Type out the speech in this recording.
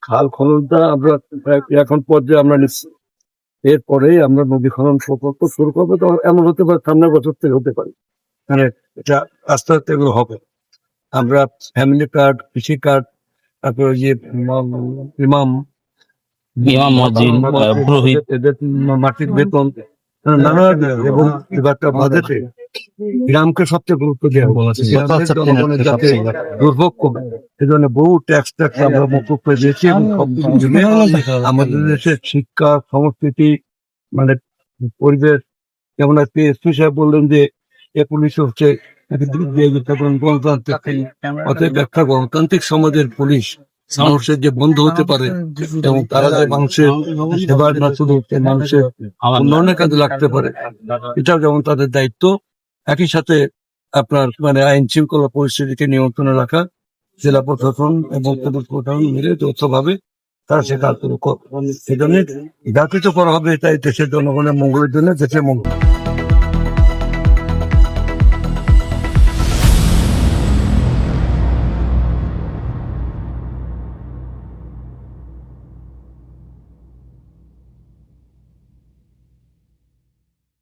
খাল খননটা আমরা এখন পর্যায়ে আমরা নিচ্ছি। এরপরে আমরা নদী খনন প্রকল্প শুরু করবো। তো এমন হতে পারে সামনের বছর থেকে হতে পারে, মানে এটা আস্তে আস্তে এগুলো হবে। আমরা ফ্যামিলি কার্ড, কৃষি কার্ড, তারপরে ওই যে ইমাম ইমাম মসজিদ পুরোহিত এদের মাটির বেতন নানা, এবং এবারটা বাজেটে গ্রামকে সবচেয়ে গুরুত্ব দেওয়া হচ্ছে, জনগণের যাতে দুর্ভোগ কমে। এই জন্য বহু ট্যাক্স আমরা মকুব করে দিয়েছি, এবং সবকিছু মিলে আমাদের দেশের শিক্ষা, সংস্কৃতি, মানে পরিবেশ, যেমন আজকে এসপি সাহেব বললেন যে পুলিশ হচ্ছে গণতান্ত্রিক, অতএব একটা গণতান্ত্রিক সমাজের পুলিশ মানুষের যে বন্ধু হতে পারে, এবং তারা যে মানুষের সেবার না শুধু মানুষের উন্নয়নের কাজে লাগতে পারে, এটাও যেমন তাদের দায়িত্ব। একই সাথে আপনার মানে আইন শৃঙ্খলা পরিস্থিতিকে নিয়ন্ত্রণে রাখা, জেলা প্রশাসন এবং পুলিশ প্রশাসন মিলে যৌথভাবে তারা সে কাজগুলো করবে। সেজন্য যা কিছু করা হবে এটাই দেশের জনগণের মঙ্গলের জন্য, দেশের মঙ্গল।